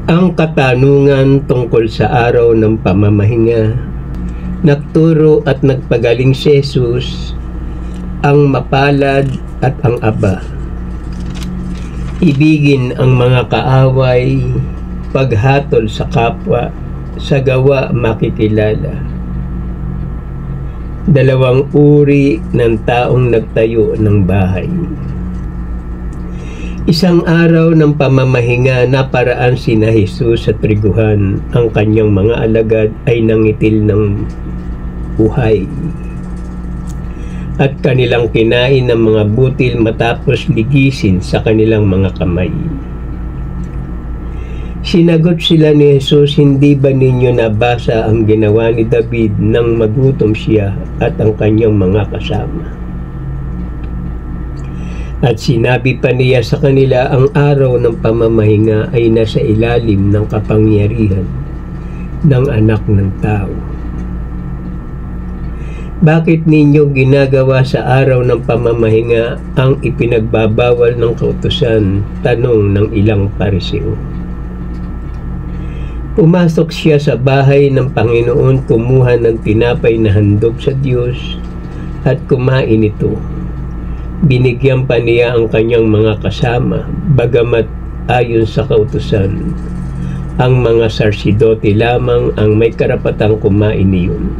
Ang katanungan tungkol sa araw ng pamamahinga. Nagturo at nagpagaling si Jesus, ang mapalad at ang aba. Ibigin ang mga kaaway, paghatol sa kapwa, sa gawa makikilala. Dalawang uri ng taong nagtayo ng bahay. Isang araw ng pamamahinga na paraan sina Jesus sa triguhan, ang kanyang mga alagad ay nangitil ng buhay. At kanilang kinain ng mga butil matapos ligisin sa kanilang mga kamay. Sinagot sila ni Jesus, "Hindi ba ninyo nabasa ang ginawa ni David nang magutom siya at ang kanyang mga kasama?" At sinabi pa niya sa kanila, ang araw ng pamamahinga ay nasa ilalim ng kapangyarihan ng Anak ng Tao. Bakit ninyo ginagawa sa araw ng pamamahinga ang ipinagbabawal ng kautusan? Tanong ng ilang Pariseo. Pumasok siya sa bahay ng Panginoon, kumuha ng tinapay na handog sa Diyos at kumain ito. Binigyan pa niya ang kanyang mga kasama, bagamat ayon sa kautusan, ang mga sarsidote lamang ang may karapatang kumain niyon.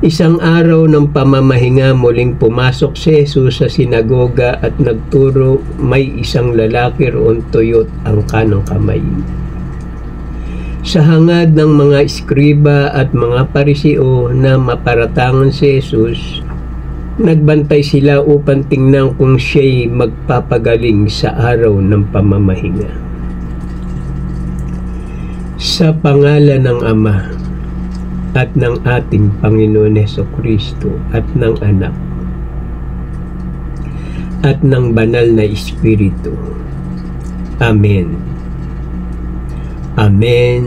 Isang araw ng pamamahinga, muling pumasok si Jesus sa sinagoga at nagturo. May isang lalaki roon, tuyot ang kanang kamay. Sa hangad ng mga eskriba at mga Pariseo na maparatangan si Jesus, nagbantay sila upang tingnan kung siya'y magpapagaling sa araw ng pamamahinga. Sa pangalan ng Ama at ng ating Panginoon Jesucristo at ng Anak at ng Banal na Espiritu. Amen. Amen.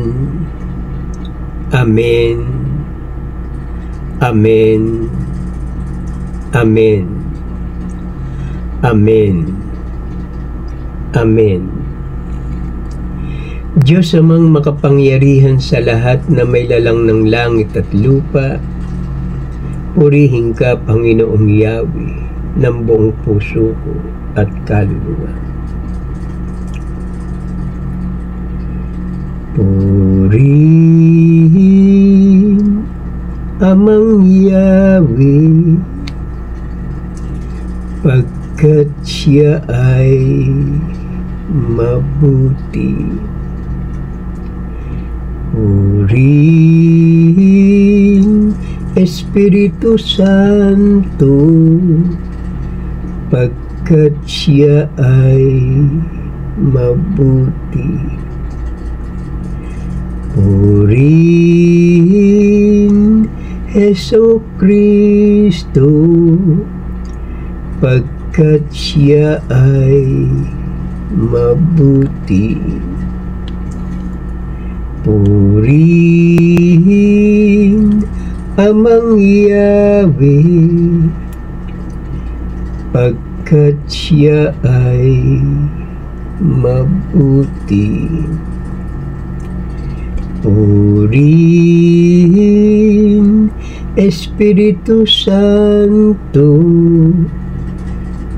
Amen. Amen. Amen. Amen. Amen. Diyos amang makapangyarihan sa lahat na may lalang ng langit at lupa, purihin ka, Panginoong Yahweh, ng buong puso ko at kaluluwa. Purihin amang Yahweh, pagkat siya ay mabuti. Purihin Espiritu Santo, pagkat siya ay mabuti. Purihin Jesucristo, pagkat siya ay mabuti. Purihin amang Yahweh, pagkat siya ay mabuti. Purihin Espiritu Santo,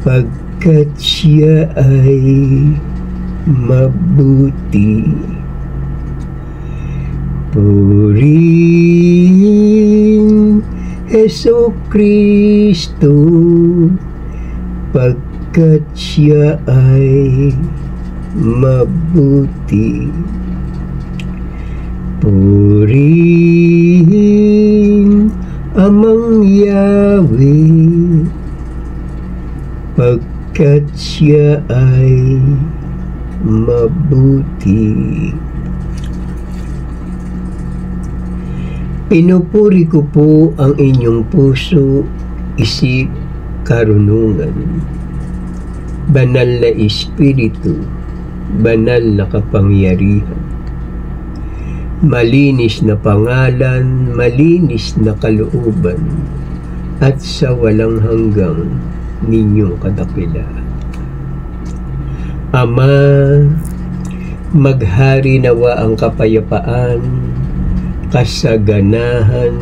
pagkat siya ay mabuti. Purihin Jesucristo, pagkat siya ay mabuti. Purihin amang Yahweh, pagkat siya ay mabuti. Pinupuri ko po ang inyong puso, isip, karunungan. Banal na Espiritu, banal na kapangyarihan. Malinis na pangalan, malinis na kalooban, at sa walang hanggang ninyong kadakilaan. Ama, Maghari nawa ang kapayapaan, kasaganahan,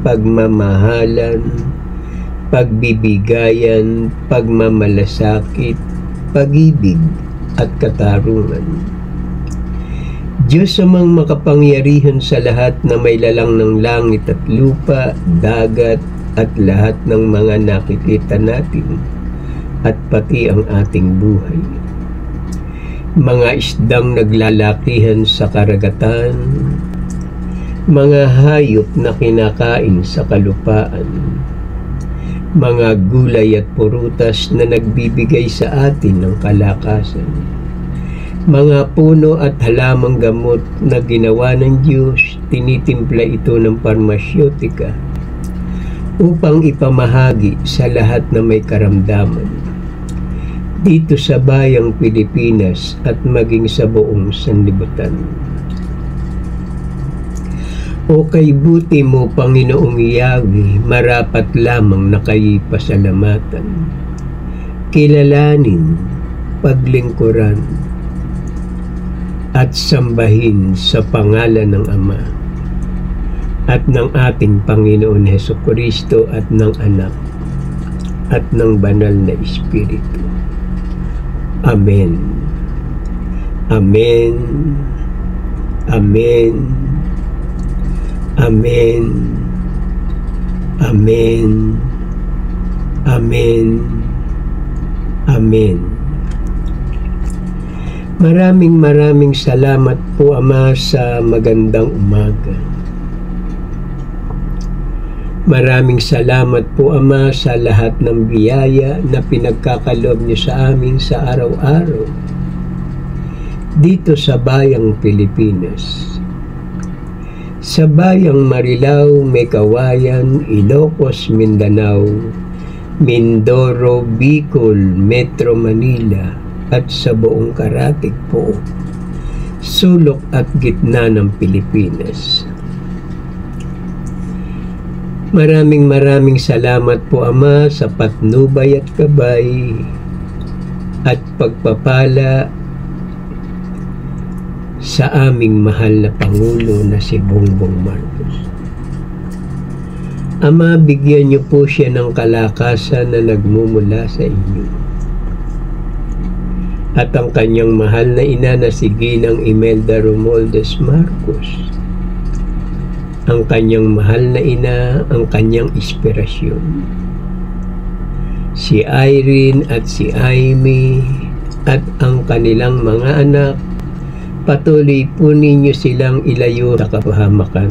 pagmamahalan, pagbibigayan, pagmamalasakit, pag-ibig at katarungan. Diyos amang makapangyarihan sa lahat na may lalang ng langit at lupa, dagat at lahat ng mga nakikita natin at pati ang ating buhay. Mga isdang naglalakihan sa karagatan, mga hayop na kinakain sa kalupaan, mga gulay at prutas na nagbibigay sa atin ng kalakasan, mga puno at halamang gamot na ginawa ng Diyos, tinitimpla ito ng parmasyotika upang ipamahagi sa lahat na may karamdaman dito sa bayang Pilipinas at maging sa buong sanlibutan. O kay buti mo, Panginoong Yahweh, marapat lamang na kayo'y pasalamatan, kilalanin, paglingkuran, at sambahin sa pangalan ng Ama at ng ating Panginoon Hesukristo at ng Anak at ng Banal na Espiritu. Amen. Amen. Amen. Amen. Amen. Amen. Amen. Maraming salamat po, Ama, sa magandang umaga. Maraming salamat po, Ama, sa lahat ng biyaya na pinagkakaloob niyo sa amin sa araw-araw dito sa bayang Pilipinas. Sa bayang Marilao, Mekawayan, Ilocos, Mindanao, Mindoro, Bicol, Metro Manila, at sa buong karatig po, sulok at gitna ng Pilipinas. Maraming salamat po, Ama, sa patnubay at gabay at pagpapala sa aming mahal na Pangulo na si Bongbong Marcos. Ama, bigyan niyo po siya ng kalakasan na nagmumula sa inyo. At ang kanyang mahal na ina na si Ginang Imelda Romualdez Marcos, ang kanyang mahal na ina, ang kanyang inspirasyon. Si Irene at si Amy at ang kanilang mga anak, patuloy po ninyo silang ilayo sa kapahamakan.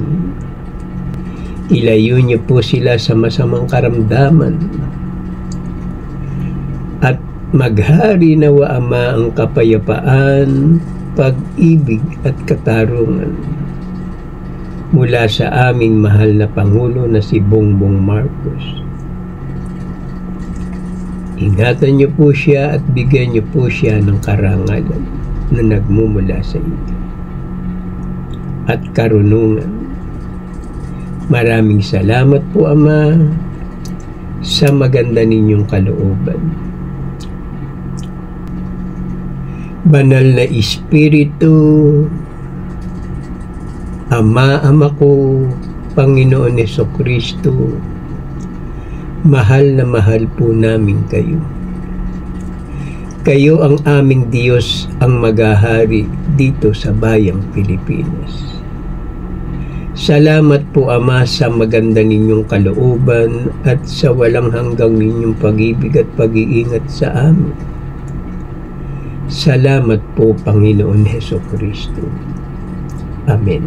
Ilayo niyo po sila sa masamang karamdaman. At maghari nawa, Ama, ang kapayapaan, pag-ibig at katarungan mula sa aming mahal na Pangulo na si Bongbong Marcos. Ingatan niyo po siya at bigyan niyo po siya ng karangalan na nagmumula sa inyo at karunungan. Maraming salamat po, Ama, sa maganda ninyong kalooban. Banal na Espiritu, Ama ko, Panginoon Hesukristo, mahal na mahal po namin kayo. Kayo ang aming Diyos, ang maghahari dito sa bayang Pilipinas. Salamat po, Ama, sa maganda ninyong kalooban at sa walang hanggang ninyong pag-ibig at pag-iingat sa amin. Salamat po, Panginoon Hesukristo. Amen.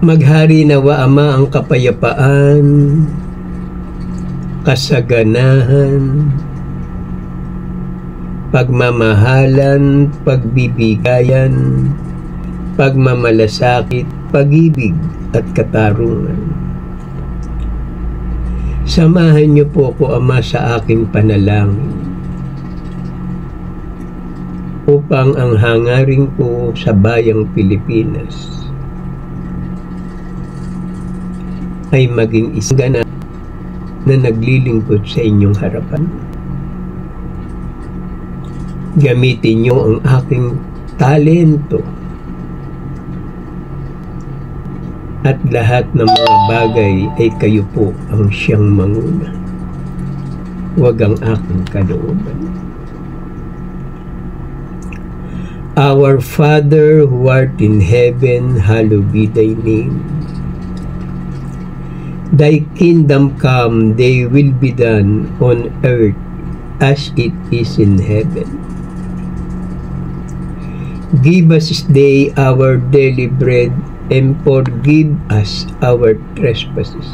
Maghari nawa, Ama, ang kapayapaan, kasaganahan, pagmamahalan, pagbibigayan, pagmamalasakit, pag-ibig at katarungan. Samahan niyo po ako, Ama, sa aking panalangin upang ang hangarin ko sa bayang Pilipinas ay maging isang ganap na naglilingkod sa inyong harapan. Gamitin niyo ang aking talento at lahat ng mga bagay ay kayo po ang siyang manguna. Huwag ang aking kalooban. Our Father who art in heaven, hallowed be thy name. Thy kingdom come, thy will be done on earth as it is in heaven. Give us this day our daily bread, and forgive us our trespasses,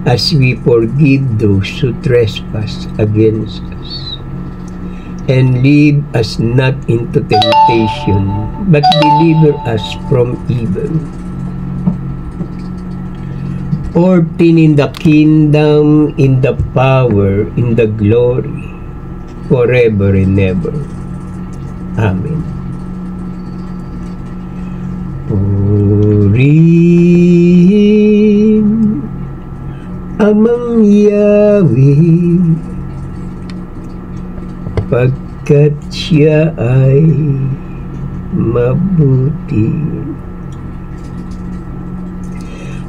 as we forgive those who trespass against us. And lead us not into temptation, but deliver us from evil. For thine in the kingdom, in the power, in the glory, forever and ever. Amen. Purin Amang Yahweh, pagkat siya ay mabuti.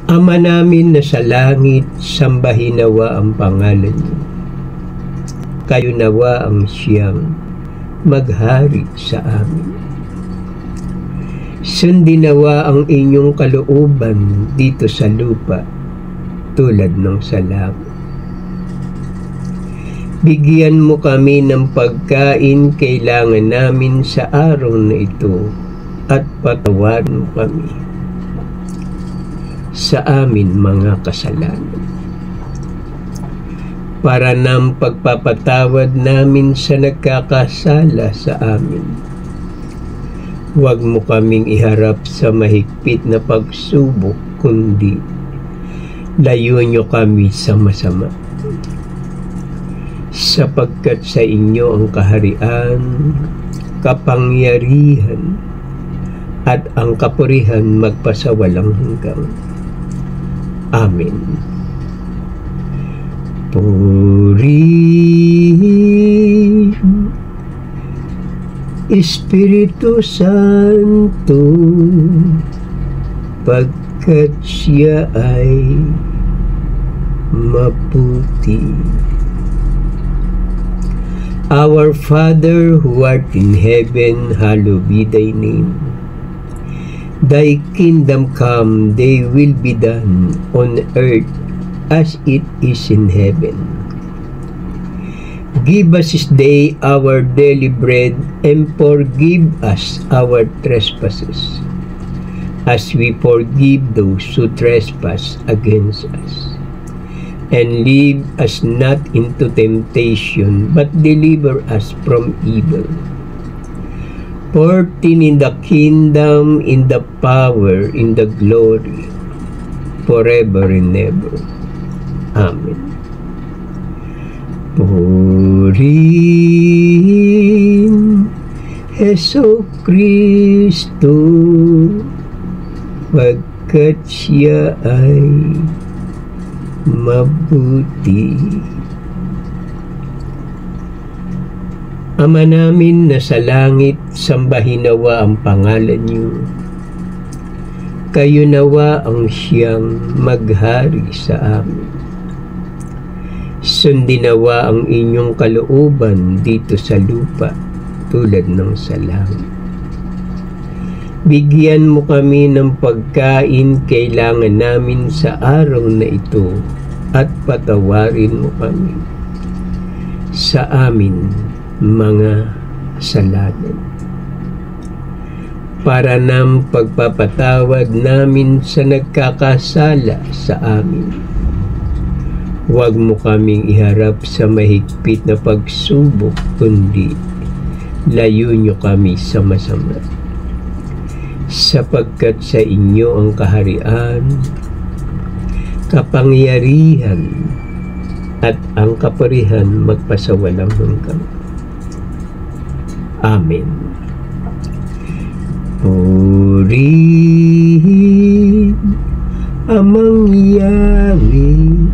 Ama namin na sa langit, sambahin nawa ang pangalan niyo. Kayo nawa ang siyang maghari sa amin. Sundin nawa ang inyong kalooban dito sa lupa tulad ng sa langit. Bigyan mo kami ng pagkain kailangan namin sa araw na ito at patawarin mo kami sa amin mga kasalanan, para ng pagpapatawad namin sa nagkakasala sa amin. Huwag mo kaming iharap sa mahigpit na pagsubok, kundi layuan niyo kami sa masama. Sapagkat sa inyo ang kaharian, kapangyarihan, at ang kapurihan magpasawalang hanggan. Amen. Purihin, Espiritu Santo, pagkat siya ay mabuti. Our Father who art in heaven, hallowed be thy name. Thy kingdom come, thy will be done on earth as it is in heaven. Give us this day our daily bread, and forgive us our trespasses, as we forgive those who trespass against us. And lead us not into temptation, but deliver us from evil. For thine in the kingdom, in the power, in the glory, forever and ever. Amen. Purin Heso Kristo, pagkat siya ay mabuti. Ama namin na sa langit, sambahin nawa ang pangalan niyo. Kayo nawa ang siyang maghari sa amin. Sundin nawa ang inyong kalooban dito sa lupa tulad ng sa langit. Bigyan mo kami ng pagkain kailangan namin sa araw na ito at patawarin mo kami sa amin mga kasalanan, para ng pagpapatawad namin sa nagkakasala sa amin. Huwag mo kaming iharap sa mahigpit na pagsubok, kundi layo niyo kami sa masama. Sapagkat sa inyo ang kaharian, kapangyarihan, at ang kapurihan magpasawalang hanggan. Amen. Purihin Amang Yahweh,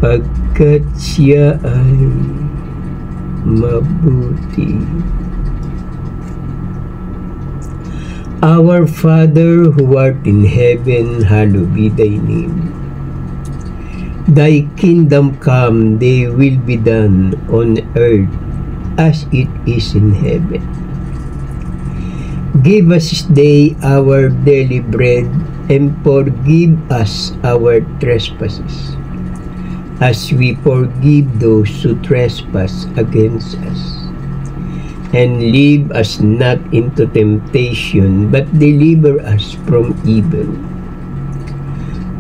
pagkat siya ay mabuti. Our Father who art in heaven, hallowed be thy name. Thy kingdom come, thy will be done on earth as it is in heaven. Give us this day our daily bread, and forgive us our trespasses, as we forgive those who trespass against us. And lead us not into temptation, but deliver us from evil.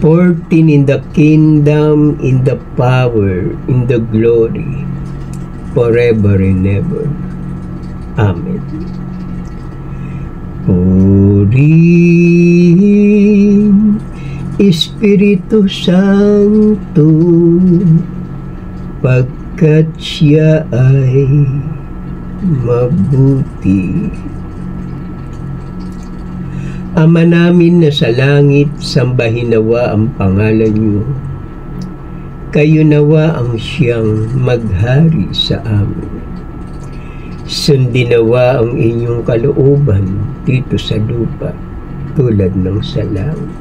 For thine is the kingdom, in the power, in the glory, forever and ever. Amen. Orin Espiritu Santo, pagkat siya ay mabuti. Ama namin na sa langit, sambahin nawa ang pangalan niyo. Kayo nawa ang siyang maghari sa amin. Sundin nawa ang inyong kalooban dito sa lupa, tulad ng sa langit.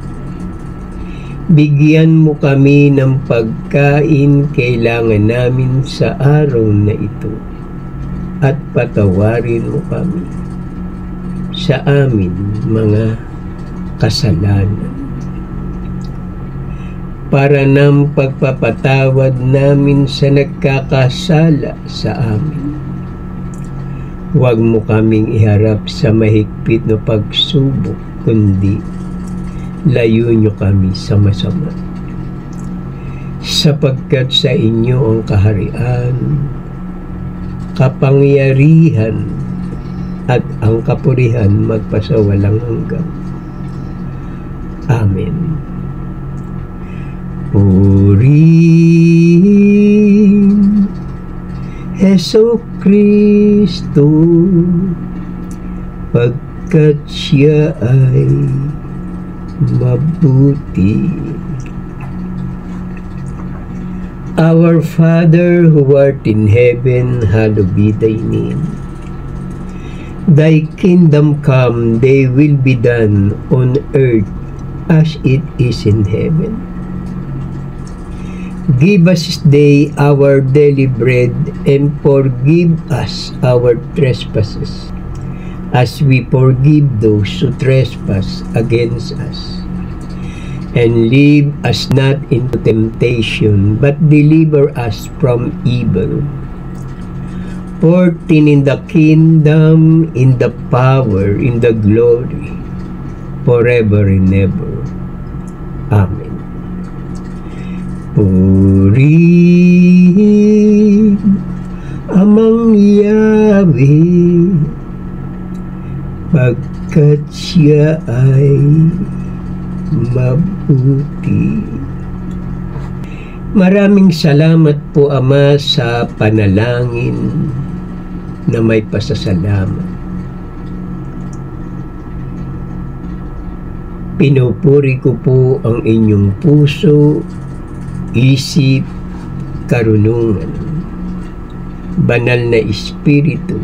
Bigyan mo kami ng pagkain kailangan namin sa araw na ito, at patawarin mo kami sa amin mga kasalanan, para ng pagpapatawad namin sa nagkakasala sa amin. Huwag mo kaming iharap sa mahigpit na pagsubok, kundi layo niyo kami sa masama. Sapagkat sa inyo ang kaharian, kapangyarihan, at ang kapurihan magpasawalang hanggan. Amen. Purihin Heso Kristo, pagkat siya ay mabuti. Our Father who art in heaven, hallowed be thy name. Thy kingdom come, thy will be done on earth as it is in heaven. Give us this day our daily bread, and forgive us our trespasses, as we forgive those who trespass against us. And lead us not into temptation, but deliver us from evil. For thine is the kingdom, in the power, in the glory, forever and ever. Amen. Purihin Amang Yahweh, pagkat siya ay mabuti. Maraming salamat po, Ama, sa panalangin na may pasasalamat. Pinupuri ko po ang inyong puso, isip, karunungan, banal na espiritu,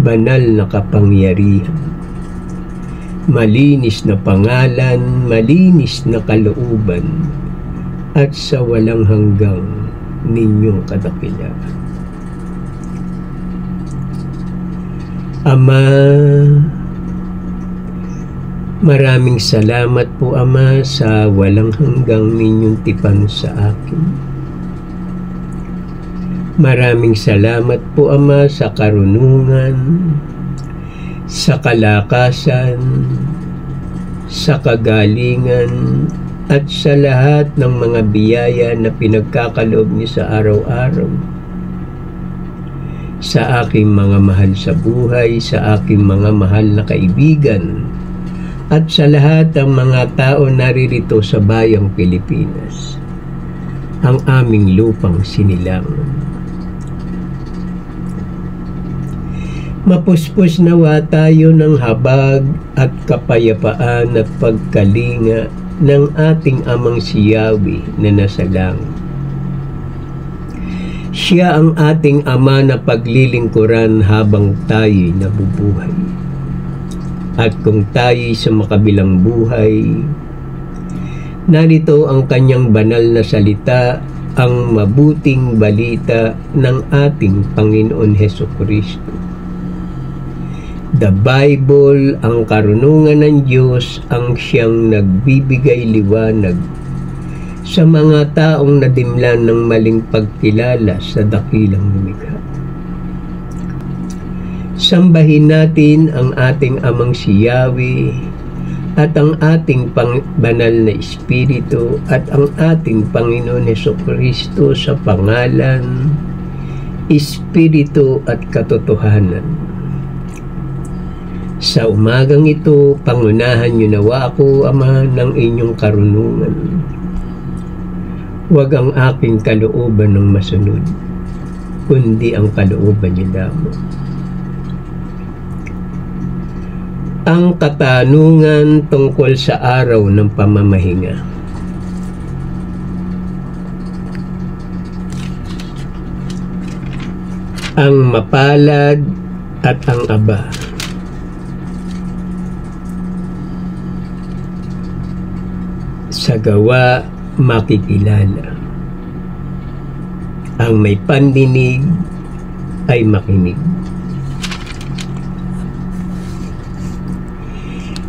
banal na kapangyarihan, malinis na pangalan, malinis na kalooban, at sa walang hanggang ninyong kadakilaan. Ama, maraming salamat po, Ama, sa walang hanggang ninyong tipan sa akin. Maraming salamat po, Ama, sa karunungan, sa kalakasan, sa kagalingan, at sa lahat ng mga biyaya na pinagkakaloob niyo sa araw-araw. Sa aking mga mahal sa buhay, sa aking mga mahal na kaibigan, at sa lahat ng mga tao naririto sa bayang Pilipinas, ang aming lupang sinilangan. Mapuspos nawa tayo ng habag at kapayapaan at pagkalinga ng ating amang si Yahweh na nasa langit. Siya ang ating Ama na paglilingkuran habang tayo'y nabubuhay. At kung tayo'y sa makabilang buhay, narito ang kanyang banal na salita, ang mabuting balita ng ating Panginoon Hesukristo. The Bible, ang karunungan ng Diyos, ang siyang nagbibigay liwanag sa mga taong nadimlan ng maling pagkilala sa dakilang lumikha. Sambahin natin ang ating Amang si Yahweh at ang ating banal na Espiritu at ang ating Panginoon Hesukristo sa pangalan, Espiritu at katotohanan. Sa umagang ito, pangunahan niyo nawa ako, Ama, ng inyong karunungan. Huwag ang aking kalooban ng masunod, kundi ang kalooban niyo lamang. Ang katanungan tungkol sa araw ng pamamahinga. Ang mapalad at ang aba. Sa gawa makikilala. Ang may pandinig ay makinig.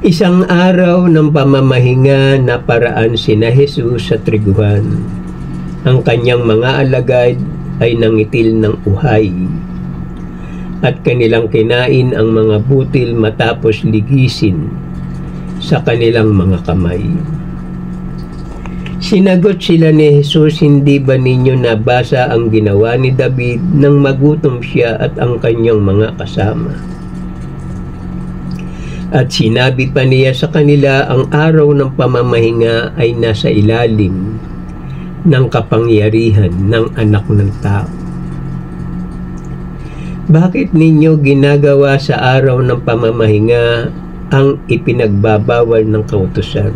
Isang araw ng pamamahinga na paraan sina Jesus sa triguhan. Ang kanyang mga alagad ay nangitil ng uhay at kanilang kinain ang mga butil matapos ligisin sa kanilang mga kamay. Sinagot sila ni Jesus, hindi ba ninyo nabasa ang ginawa ni David nang magutom siya at ang kanyang mga kasama? At sinabi pa niya sa kanila, ang araw ng pamamahinga ay nasa ilalim ng kapangyarihan ng Anak ng Tao. Bakit ninyo ginagawa sa araw ng pamamahinga ang ipinagbabawal ng kautusan?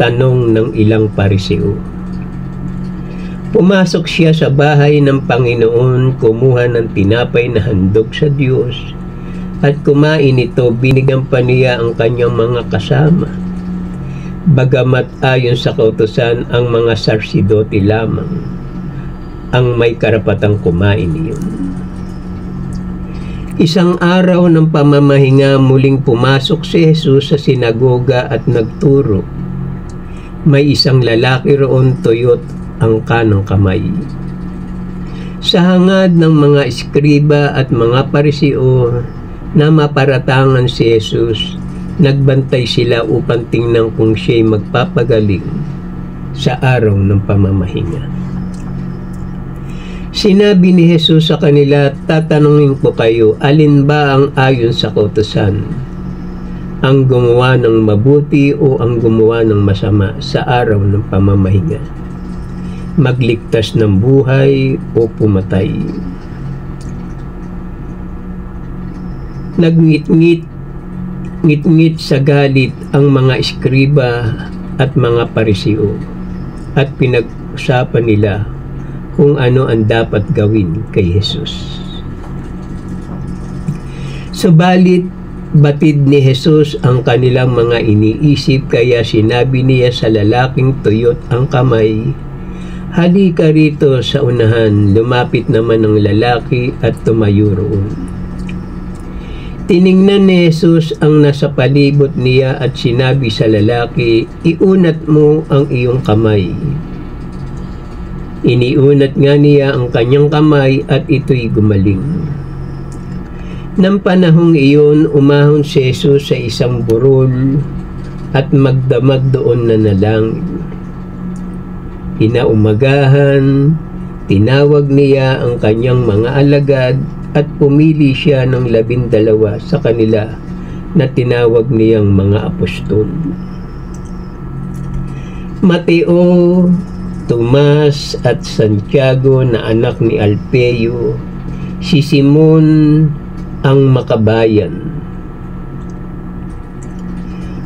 Tanong ng ilang Pariseo. Pumasok siya sa bahay ng Panginoon, kumuha ng tinapay na handog sa Diyos, at kumain ito, binigyan pa niya ang kanyang mga kasama. Bagamat ayon sa kautusan, ang mga sarsidote lamang ang may karapatang kumain iyon. Isang araw ng pamamahinga, muling pumasok si Jesus sa sinagoga at nagturo. May isang lalaki roon, tuyot ang kanang kamay. Sa hangad ng mga eskriba at mga Pariseo na maparatangan si Jesus, nagbantay sila upang tingnan kung siya'y magpapagaling sa araw ng pamamahinga. Sinabi ni Jesus sa kanila, tatanungin ko kayo, alin ba ang ayon sa kautusan? Ang gumawa ng mabuti o ang gumawa ng masama sa araw ng pamamahinga? Magligtas ng buhay o pumatay? Ngit-ngit sa galit ang mga eskriba at mga Pariseo at pinag-usapan nila kung ano ang dapat gawin kay Jesus. Subalit, batid ni Jesus ang kanilang mga iniisip, kaya sinabi niya sa lalaking tuyot ang kamay, halika rito sa unahan. Lumapit naman ang lalaki at tumayo roon. Tiningnan ni Jesus ang nasa palibot niya at sinabi sa lalaki, iunat mo ang iyong kamay. Iniunat nga niya ang kanyang kamay at ito'y gumaling. Nang panahong iyon, umahon si Jesus sa isang burol at magdamag doon na nalangin. Kinaumagahan, tinawag niya ang kanyang mga alagad at pumili siya ng 12 sa kanila na tinawag niyang mga apostol. Mateo, Tomas at Santiago na anak ni Alpeo, si Simon ang makabayan.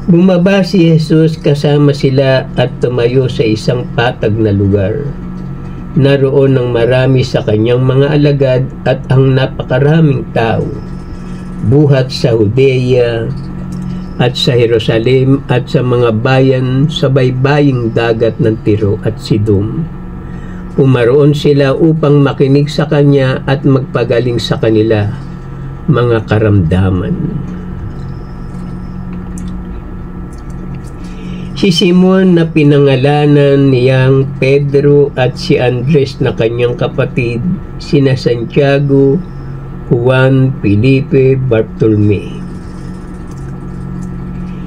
Bumaba si Jesus kasama sila at tumayo sa isang patag na lugar. naroon ng marami sa kanyang mga alagad at ang napakaraming tao, buhat sa Judea at sa Jerusalem at sa mga bayan sa baybaying dagat ng Tiro at Sidom. Pumaroon sila upang makinig sa kanya at magpagaling sa kanila mga karamdaman. Si Simon na pinangalanan niyang Pedro at si Andres na kanyang kapatid, sina Santiago, Juan, Felipe, Bartolome.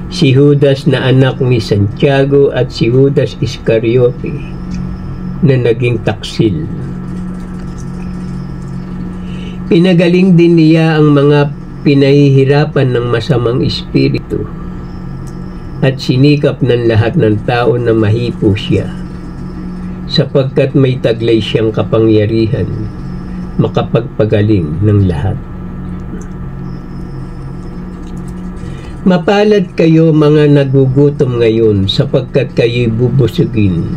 Si Judas na anak ni Santiago at si Judas Iscariote na naging taksil. Pinagaling din niya ang mga pinahihirapan ng masamang espiritu at sinikap ng lahat ng tao na mahipo siya, sapagkat may taglay siyang kapangyarihan makapagpagaling ng lahat. Mapalad kayo mga nagugutom ngayon, sapagkat kayo'y bubusugin.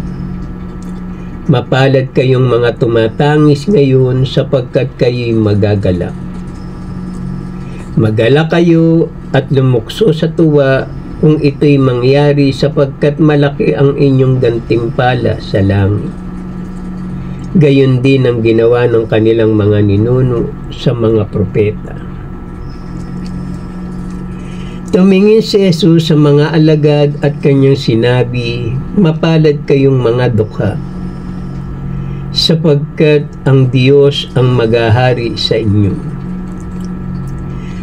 Mapalad kayong mga tumatangis ngayon, sapagkat kayo'y magagalak. Magalak kayo at lumukso sa tuwa kung ito'y mangyari, sapagkat malaki ang inyong gantimpala sa langit. Gayon din ang ginawa ng kanilang mga ninuno sa mga propeta. Tumingin si Jesus sa mga alagad at kanyang sinabi, "Mapalad kayong mga dukha, sapagkat ang Diyos ang maghahari sa inyo.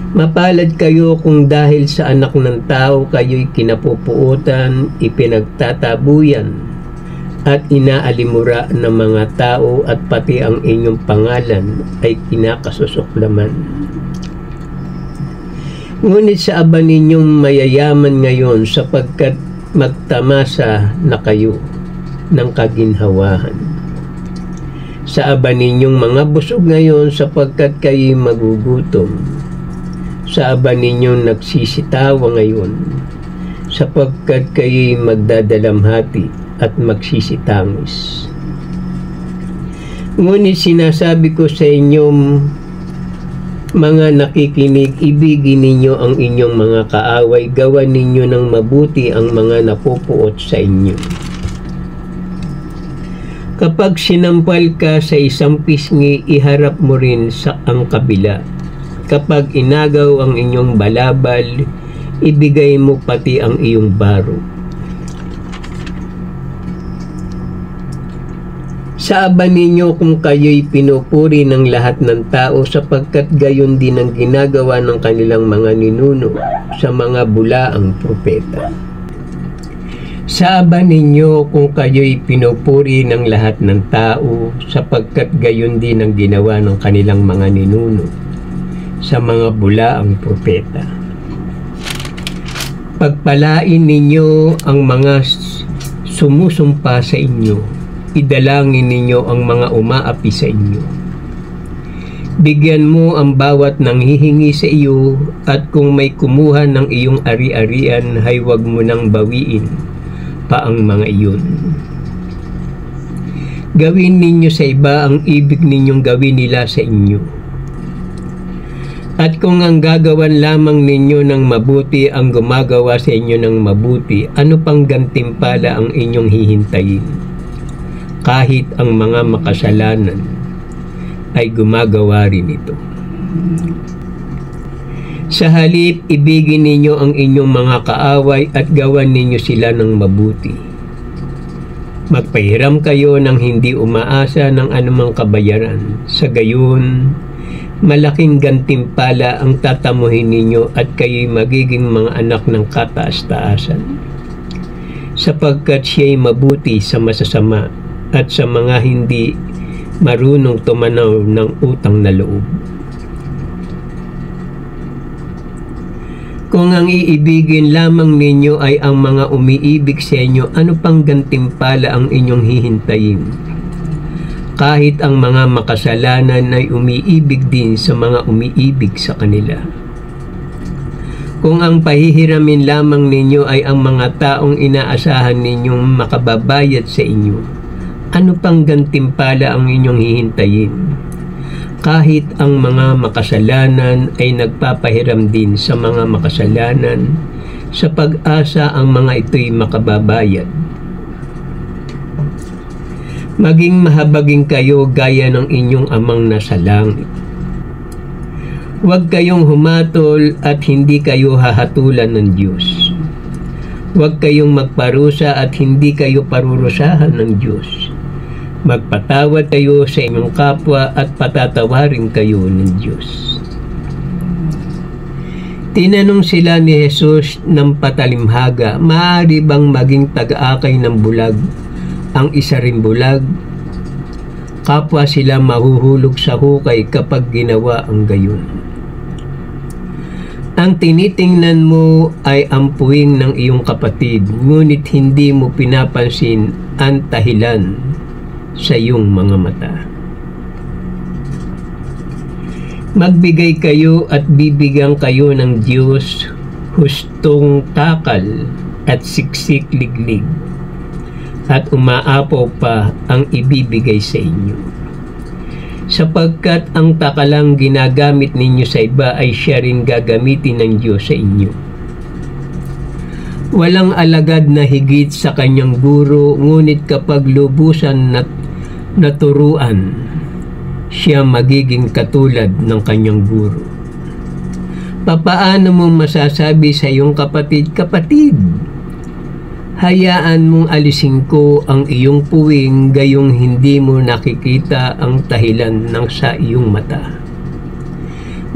Mapalad kayo kung dahil sa anak ng tao kayo'y kinapupuutan, ipinagtatabuyan, at inaalimura ng mga tao at pati ang inyong pangalan ay kinakasusuklaman. Ngunit sa aba ninyong mayayaman ngayon, sapagkat magtamasa na kayo ng kaginhawahan. Sa aba ninyong mga busog ngayon, sapagkat kayo'y magugutom. Sa aba ninyong nagsisitawa ngayon, sapagkat kayo'y magdadalamhati at magsisitangis. Ngunit sinasabi ko sa inyong mga nakikinig, ibigin ninyo ang inyong mga kaaway, gawan ninyo ng mabuti ang mga napupuot sa inyo. Kapag sinampal ka sa isang pisngi, iharap mo rin sa ang kabila. Kapag inagaw ang inyong balabal, ibigay mo pati ang iyong baro. Sa aba ninyo kung kayo'y pinupuri ng lahat ng tao, sapagkat gayon din ang ginagawa ng kanilang mga ninuno sa mga bulaang propeta. Sa aba ninyo kung kayo'y pinupuri ng lahat ng tao, sapagkat gayon din ang ginawa ng kanilang mga ninuno sa mga bulaang propeta. Pagpalain ninyo ang mga sumusumpa sa inyo, idalangin ninyo ang mga umaapi sa inyo. Bigyan mo ang bawat nanghihingi sa iyo, at kung may kumuha ng iyong ari-arian, ay huwag mo nang bawiin pa ang mga iyon. Gawin ninyo sa iba ang ibig ninyong gawin nila sa inyo. At kung ang gagawan lamang ninyo ng mabuti ang gumagawa sa inyo ng mabuti, ano pang gantimpala ang inyong hihintayin? Kahit ang mga makasalanan ay gumagawa rin ito. Sa halip, ibigin ninyo ang inyong mga kaaway at gawan ninyo sila ng mabuti. Magpahiram kayo ng hindi umaasa ng anumang kabayaran. Sa gayon, malaking gantimpala ang tatamuhin ninyo at kayo'y magiging mga anak ng kataas-taasan, sapagkat siya'y mabuti sa masasama at sa mga hindi marunong tumanaw ng utang na loob. Kung ang iibigin lamang ninyo ay ang mga umiibig sa inyo, ano pang gantimpala ang inyong hihintayin? Kahit ang mga makasalanan ay umiibig din sa mga umiibig sa kanila. Kung ang pahihiramin lamang ninyo ay ang mga taong inaasahan ninyong makababayad sa inyo, Ano pang gantimpala ang inyong hihintayin? Kahit ang mga makasalanan ay nagpapahiram din sa mga makasalanan, sa pag-asa ang mga ito'y makababayad. Maging mahabagin kayo gaya ng inyong amang nasa langit. Huwag kayong humatol at hindi kayo hahatulan ng Diyos. Huwag kayong magparusa at hindi kayo parurusahan ng Diyos. Magpatawad kayo sa inyong kapwa at patatawarin kayo ng Diyos. Tinanong sila ni Jesus ng patalimhaga, maaari bang maging tag-akay ng bulag ang isa ring bulag? Kapwa sila mahuhulog sa hukay kapag ginawa ang gayon. Ang tinitingnan mo ay ang puwing ng iyong kapatid, ngunit hindi mo pinapansin ang dahilan sa iyong mga mata. Magbigay kayo at bibigyan kayo ng Diyos, hustong takal at siksik liglig, at umaapaw pa ang ibibigay sa inyo. Sapagkat ang takalang ginagamit ninyo sa iba ay siya rin gagamitin ng Diyos sa inyo. Walang alagad na higit sa kanyang guro, ngunit kapag lubusan naturuan, siya magiging katulad ng kanyang guro. Papaano mo masasabi sa iyong kapatid, "Kapatid, hayaan mong alisin ko ang iyong puwing," gayong hindi mo nakikita ang dahilan ng sa iyong mata?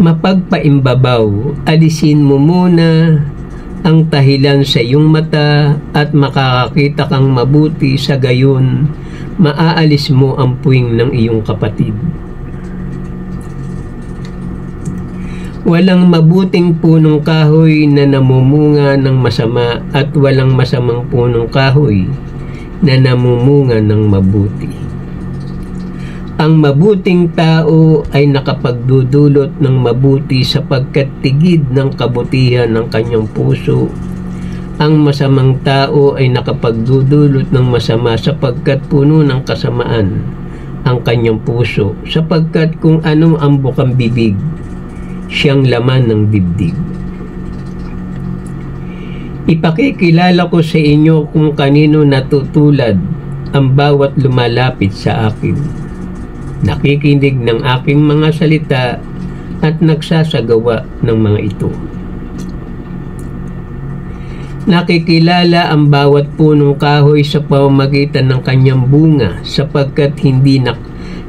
Mapagpaimbabaw, alisin mo muna ang dahilan sa iyong mata at makakakita kang mabuti, sa gayon maaalis mo ang puwing ng iyong kapatid. Walang mabuting punong kahoy na namumunga ng masama at walang masamang punong kahoy na namumunga ng mabuti. Ang mabuting tao ay nakapagdudulot ng mabuti sapagkat tigid ng kabutihan ng kanyang puso. Ang masamang tao ay nakapagdudulot ng masama sapagkat puno ng kasamaan ang kanyang puso, sapagkat kung ano ang bukang bibig, siyang laman ng dibdib. Ipakikilala ko sa inyo kung kanino natutulad ang bawat lumalapit sa akin, nakikinig ng aking mga salita at nagsasagawa ng mga ito. Nakikilala ang bawat punong kahoy sa pamamagitan ng kanyang bunga, sapagkat hindi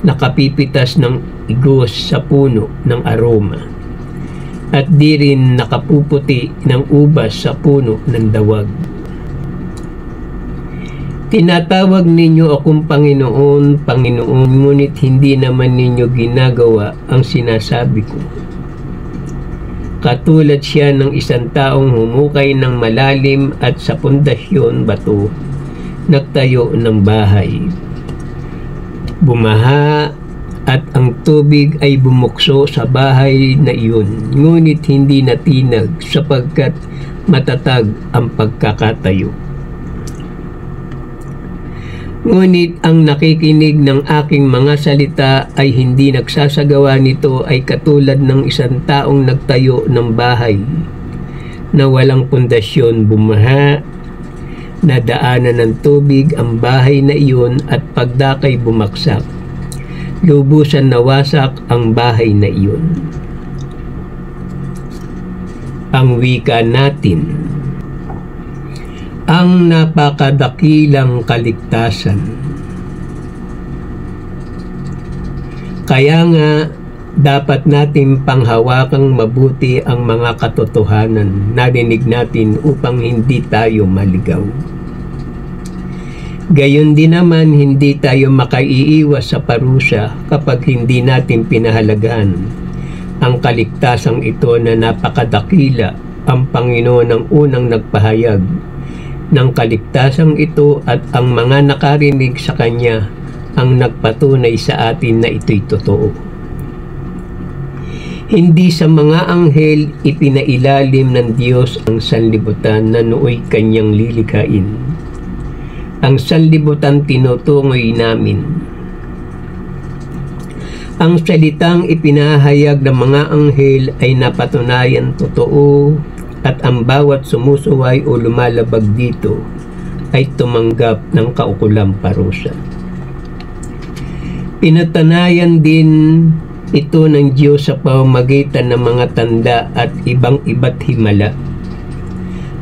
nakapipitas ng igos sa puno ng aroma, at di rin nakapuputi ng ubas sa puno ng dawag. Tinatawag ninyo akong Panginoon, Panginoon, ngunit hindi naman ninyo ginagawa ang sinasabi ko. Katulad siya ng isang taong humukay ng malalim at sa pundasyon bato nagtayo ng bahay. Bumaha at ang tubig ay bumukso sa bahay na iyon, ngunit hindi natinag sapagkat matatag ang pagkakatayo. Ngunit ang nakikinig ng aking mga salita ay hindi nagsasagawa nito ay katulad ng isang taong nagtayo ng bahay na walang pundasyon. Bumaha, nadaanan ng tubig ang bahay na iyon at pagdakay bumaksak. Lubusan nawasak ang bahay na iyon. Ang wika natin. Ang napakadakilang kaligtasan. Kaya nga, dapat natin panghawakang mabuti ang mga katotohanan na narinig natin upang hindi tayo maligaw. Gayon din naman, hindi tayo makaiiwas sa parusa kapag hindi natin pinahalagahan ang kaligtasang ito na napakadakila. Ang Panginoon ang unang nagpahayag ng kaligtasang ito at ang mga nakarinig sa Kanya ang nagpatunay sa atin na ito'y totoo. Hindi sa mga anghel ipinailalim ng Diyos ang sanlibutan na nooy Kanyang lilikhain. ang sanlibutan tinutungoy namin. Ang salitang ipinahayag ng mga anghel ay napatunayan totoo at ang bawat sumusuway o lumalabag dito ay tumanggap ng kaukulang parusa. Pinatanayan din ito ng Diyos sa pamamagitan ng mga tanda at ibang-iba't himala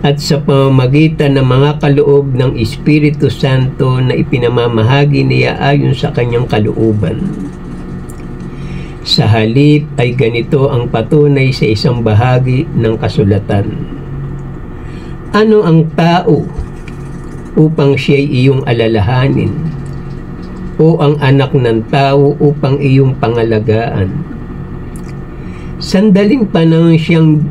at sa pamamagitan ng mga kaloob ng Espiritu Santo na ipinamamahagi niya ayon sa kanyang kalooban. Sa halip ay ganito ang patunay sa isang bahagi ng kasulatan. Ano ang tao upang siya'y iyong alalahanin? O ang anak ng tao upang iyong pangalagaan? Sandaling panahon siyang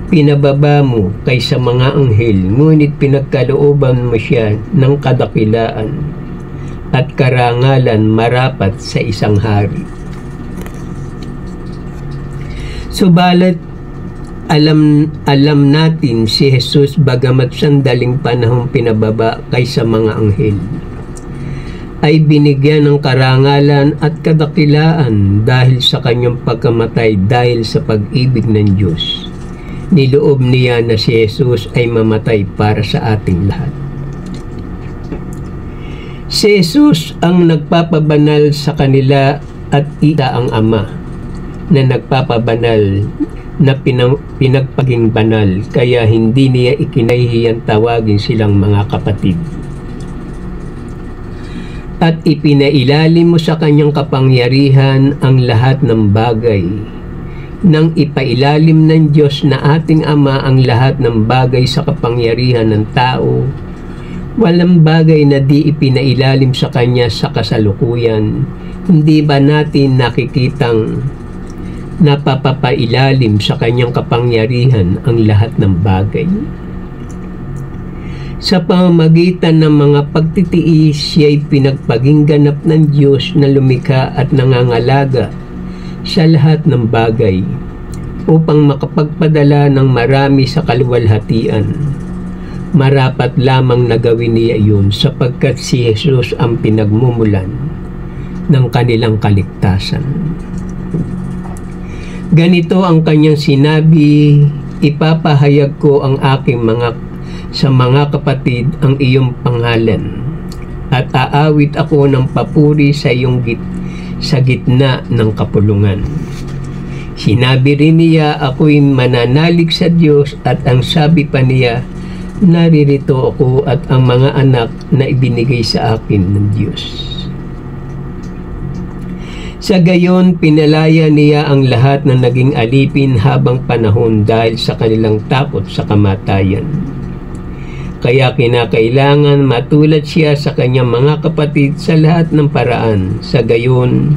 pinababa mo kaysa mga anghel, ngunit pinagkalooban mo siya ng kadakilaan at karangalan marapat sa isang hari. Subalit, alam natin si Jesus bagamat sandaling panahong pinababa kaysa mga anghel, ay binigyan ng karangalan at kadakilaan dahil sa kanyang pagkamatay dahil sa pag-ibig ng Diyos. Niloob niya na si Jesus ay mamatay para sa ating lahat. Si Jesus ang nagpapabanal sa kanila at ita ang Ama na nagpapabanal na pinagpaging banal, kaya hindi niya ikinahihiyang tawagin silang mga kapatid. At ipinailalim mo sa kanyang kapangyarihan ang lahat ng bagay. Nang ipailalim ng Diyos na ating Ama ang lahat ng bagay sa kapangyarihan ng tao, walang bagay na di ipinailalim sa kanya sa kasalukuyan. Hindi ba natin nakikitang napapapailalim sa kanyang kapangyarihan ang lahat ng bagay? Sa pamamagitan ng mga pagtitiis, siya'y pinagpaging ganap ng Diyos na lumikha at nangangalaga sa lahat ng bagay upang makapagpadala ng marami sa kaluwalhatian. Marapat lamang na gawin niya iyon sapagkat si Jesus ang pinagmumulan ng kanilang kaligtasan. Ganito ang kanyang sinabi, ipapahayag ko ang aking sa mga kapatid ang iyong pangalan at aawit ako ng papuri sa iyong sa gitna ng kapulungan. Sinabi rin niya, ako'y mananalig sa Diyos, at ang sabi pa niya, naririto ako at ang mga anak na ibinigay sa akin ng Diyos. Sa gayon, pinalaya niya ang lahat na naging alipin habang panahon dahil sa kanilang takot sa kamatayan. Kaya kinakailangan matulad siya sa kanyang mga kapatid sa lahat ng paraan. Sa gayon,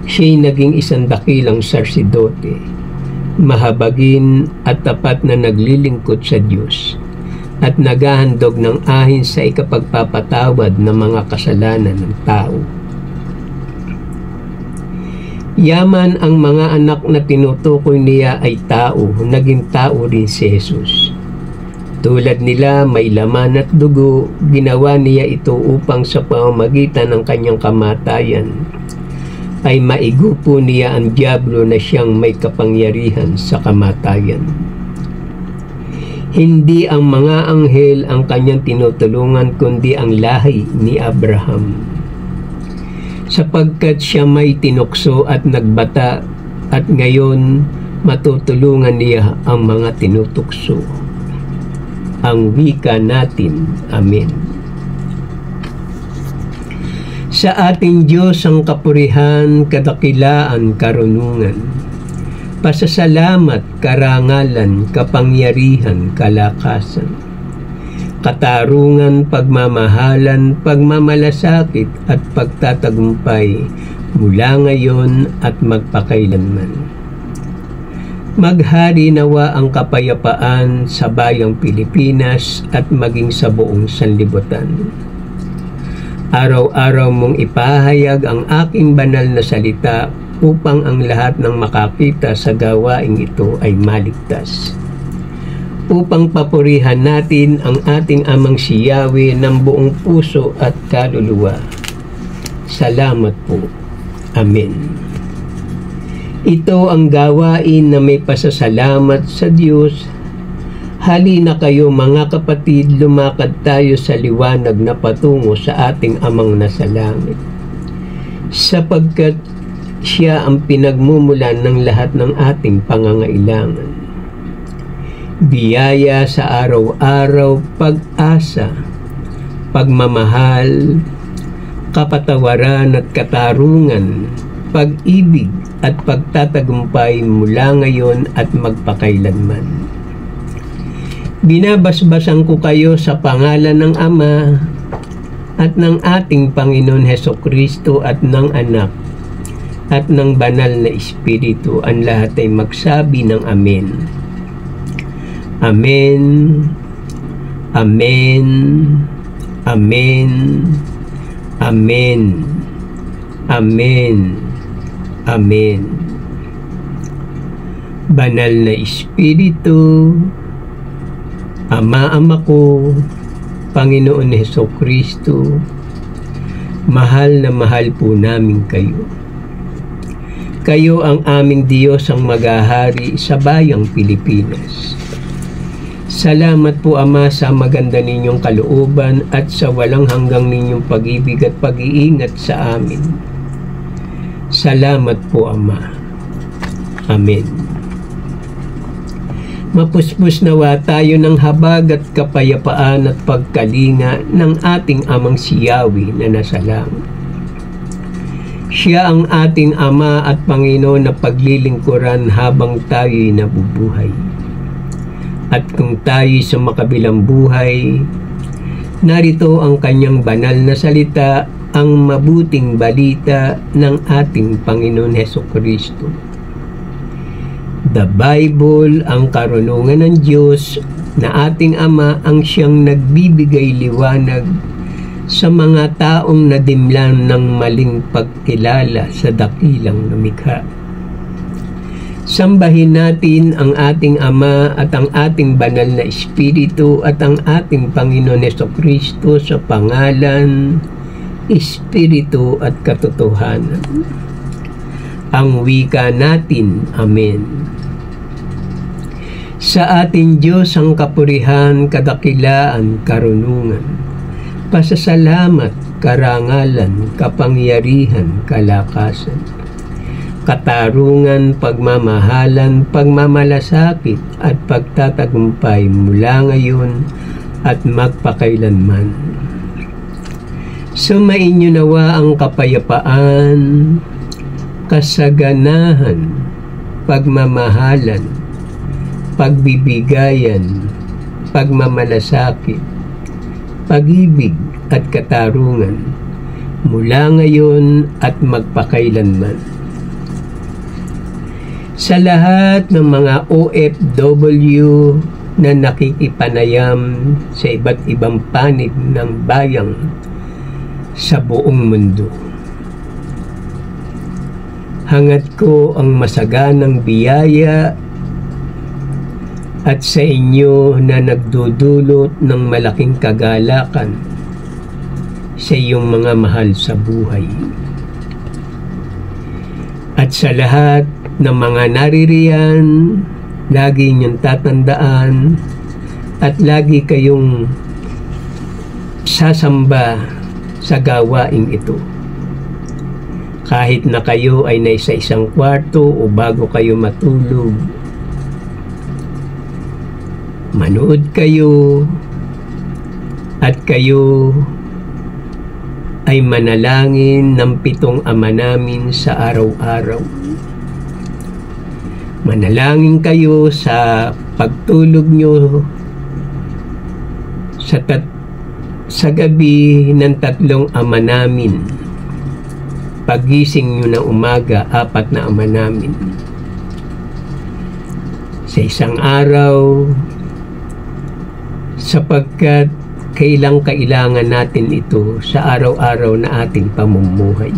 siya'y naging isang dakilang sarsidote, mahabagin at tapat na naglilingkod sa Diyos at naghahandog ng ahin sa ikapagpapatawad ng mga kasalanan ng tao. Yaman ang mga anak na tinutukoy niya ay tao, naging tao rin si Jesus. Tulad nila may laman at dugo, ginawa niya ito upang sa pamamagitan ng kanyang kamatayan ay maigupo niya ang diablo na siyang may kapangyarihan sa kamatayan. Hindi ang mga anghel ang kanyang tinutulungan kundi ang lahi ni Abraham, sapagkat siya may tinukso at nagbata at ngayon matutulungan niya ang mga tinutukso. Ang wika natin. Amen. Sa ating Diyos ang kapurihan, kadakilaan, karunungan, pasasalamat, karangalan, kapangyarihan, kalakasan, katarungan, pagmamahalan, pagmamalasakit at pagtatagumpay mula ngayon at magpakailanman. Maghari nawa ang kapayapaan sa bayang Pilipinas at maging sa buong sanlibutan. Araw-araw mong ipahayag ang aking banal na salita upang ang lahat ng makakita sa gawaing ito ay maligtas. upang papurihan natin ang ating Amang si Yahweh ng buong puso at kaluluwa. Salamat po. Amen. Ito ang gawain na may pasasalamat sa Diyos. Halina kayo mga kapatid, lumakad tayo sa liwanag na patungo sa ating Amang nasa langit. Sapagkat Siya ang pinagmumulan ng lahat ng ating pangangailangan. Biyaya sa araw-araw, pag-asa, pagmamahal, kapatawaran at katarungan, pag-ibig at pagtatagumpay mula ngayon at magpakailanman. Binabasbasan ko kayo sa pangalan ng Ama at ng ating Panginoon Hesukristo at ng Anak at ng Banal na Espiritu. Ang lahat ay magsabi ng Amen. Amen. Amen. Amen. Amen. Amen. Amen. Banal na Espiritu, Ama ko, Panginoon Hesukristo, mahal na mahal po namin kayo. Kayo ang aming Diyos ang maghahari sa bayang Pilipinas. Salamat po Ama sa maganda ninyong kalooban at sa walang hanggang ninyong pag-ibig at pag-iingat sa amin. Salamat po Ama. Amen. Mapuspos nawa tayo ng habag at kapayapaan at pagkalinga ng ating Amang si Yahweh na nasa langit. Siya ang ating Ama at Panginoon na paglilingkuran habang tayo'y nabubuhay. At kung tayo'y sa makabilang buhay, narito ang kanyang banal na salita, ang mabuting balita ng ating Panginoon Hesukristo. The Bible, ang karunungan ng Diyos na ating Ama, ang siyang nagbibigay liwanag sa mga taong nadimlan ng maling pagkilala sa dakilang lumikha. Sambahin natin ang ating Ama at ang ating Banal na Espiritu at ang ating Panginoon Hesukristo sa pangalan, Espiritu at katotohanan. Ang wika natin, Amen. Sa ating Diyos ang kapurihan, kadakilaan, karunungan, pasasalamat, karangalan, kapangyarihan, kalakasan, katarungan, pagmamahalan, pagmamalasakit at pagtatagumpay mula ngayon at magpakailanman. Sumainyo nawa ang kapayapaan, kasaganahan, pagmamahalan, pagbibigayan, pagmamalasakit, pag-ibig at katarungan mula ngayon at magpakailanman. Sa lahat ng mga OFW na nakikipanayam sa iba't ibang panig ng bayang sa buong mundo, hangad ko ang masaganang biyaya at sa inyo na nagdudulot ng malaking kagalakan sa iyong mga mahal sa buhay. At sa lahat ng mga naririyan, lagi niyong tatandaan at lagi kayong sasamba sa gawaing ito. Kahit na kayo ay nasa isang kwarto o bago kayo matulog, manood kayo at kayo ay manalangin ng 7 Ama namin sa araw-araw. Manalangin kayo sa pagtulog nyo sa gabi ng 3 Ama namin. Pagising nyo na umaga, 4 na Ama namin. Sa isang araw, sapagkat kailangan natin ito sa araw-araw na ating pamumuhay.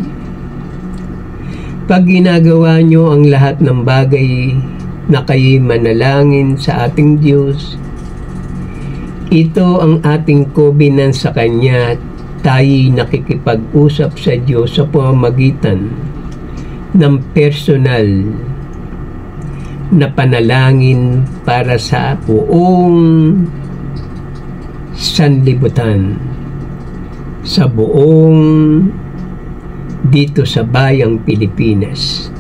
Pag ginagawa nyo ang lahat ng bagay na kayo'y manalangin sa ating Diyos, Ito ang ating covenant sa Kanya. Tayo'y nakikipag-usap sa Diyos sa pamamagitan ng personal na panalangin para sa buong sanlibutan, sa buong dito sa bayang Pilipinas.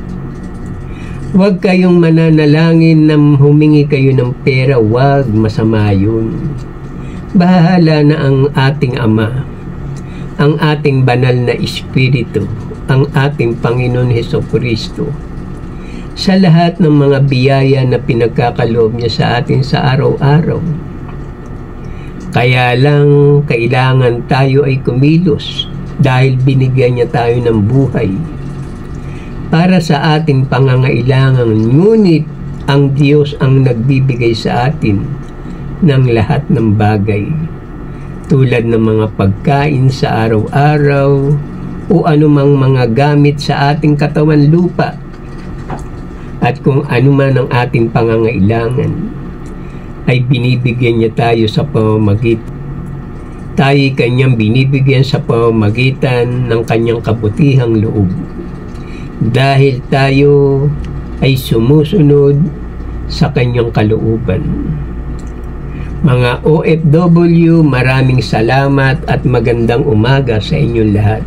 Huwag kayong mananalangin na humingi kayo ng pera, huwag, masama yun. Bahala na ang ating Ama, ang ating banal na Espiritu, ang ating Panginoon Hesukristo, sa lahat ng mga biyaya na pinagkakaloob niya sa atin sa araw-araw. Kaya lang kailangan tayo ay kumilos dahil binigyan niya tayo ng buhay para sa ating pangangailangan. Ngunit ang Diyos ang nagbibigay sa atin ng lahat ng bagay, tulad ng mga pagkain sa araw-araw o anumang mga gamit sa ating katawan lupa, at kung ano man ang ating pangangailangan ay binibigyan niya tayo sa pamamagitan. Tayo kanyang binibigyan sa pamamagitan ng kanyang kabutihang loob, dahil tayo ay sumusunod sa kanyang kalooban. Mga OFW, maraming salamat at magandang umaga sa inyong lahat.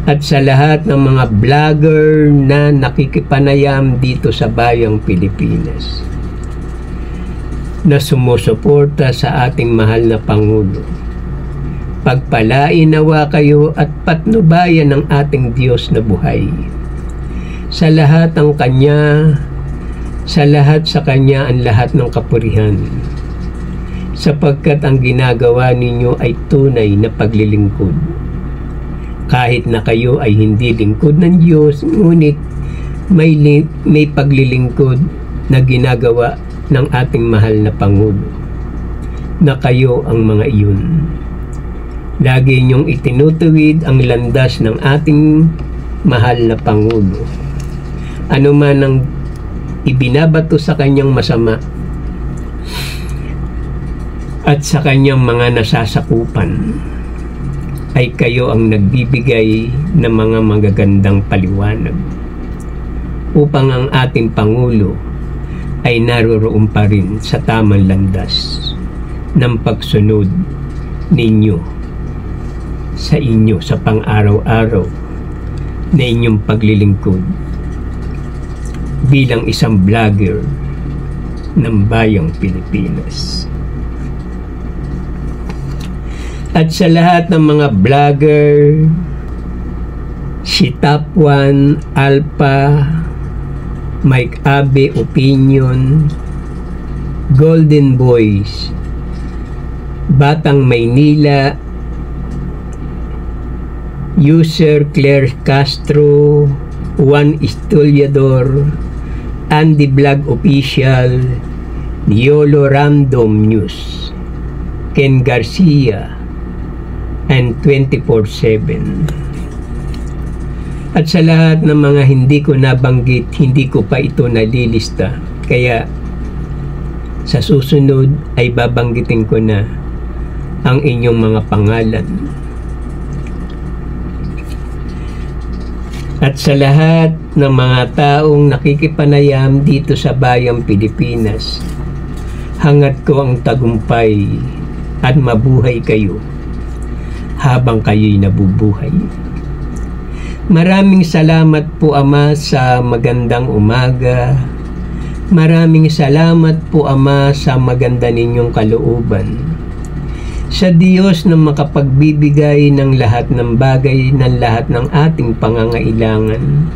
At sa lahat ng mga vlogger na nakikipanayam dito sa bayang Pilipinas, na sumusuporta sa ating mahal na Pangulo. Pagpalain nawa kayo at patnubayan ng ating Diyos na buhay. Sa lahat ng Kanya, sa Kanya ang lahat ng kapurihan, sapagkat ang ginagawa ninyo ay tunay na paglilingkod. Kahit na kayo ay hindi lingkod ng Diyos, ngunit may paglilingkod na ginagawa ng ating mahal na Pangulo, na kayo ang mga iyon. Lagi niyong itinutuwid ang landas ng ating mahal na Pangulo. Ano man ang ibinabato sa kanyang masama at sa kanyang mga nasasakupan, ay kayo ang nagbibigay ng mga magagandang paliwanag upang ang ating Pangulo ay naroroon pa rin sa tamang landas ng pagsunod ninyo sa pang-araw-araw na inyong paglilingkod bilang isang vlogger ng bayang Pilipinas. At sa lahat ng mga vlogger, si Top 1, Alpha, Mike Abe Opinion, Golden Boys, Batang Maynila, User Claire Castro, Juan Historiador, Andy Vlog Official, Yolo Random News, Ken Garcia, and 24/7. At sa lahat ng mga hindi ko nabanggit, hindi ko pa ito nalilista. Kaya sa susunod ay babanggitin ko na ang inyong mga pangalan. At sa lahat ng mga taong nakikipanayam dito sa bayang Pilipinas, hangat ko ang tagumpay at mabuhay kayo habang kayo'y nabubuhay. Maraming salamat po, Ama, sa magandang umaga. Maraming salamat po, Ama, sa maganda ninyong kalooban. Sa Diyos na makapagbibigay ng lahat ng bagay, ng lahat ng ating pangangailangan.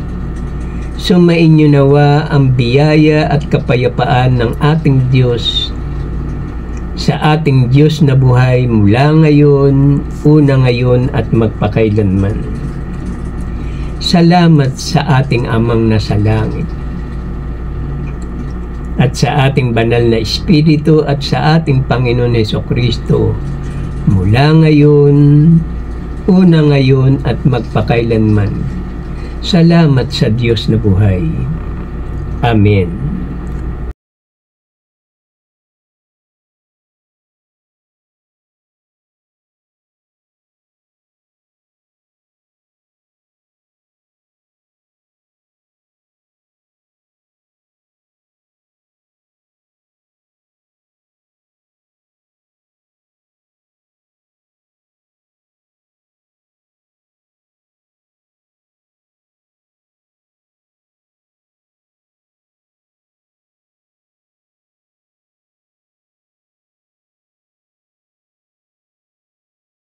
Sumain niyo nawa ang biyaya at kapayapaan ng ating Diyos sa ating Diyos na buhay mula ngayon, una ngayon at magpakailanman. Salamat sa ating Amang nasa langit, at sa ating banal na Espiritu, at sa ating Panginoon Hesukristo mula ngayon, una ngayon at magpakailanman. Salamat sa Diyos na buhay. Amen.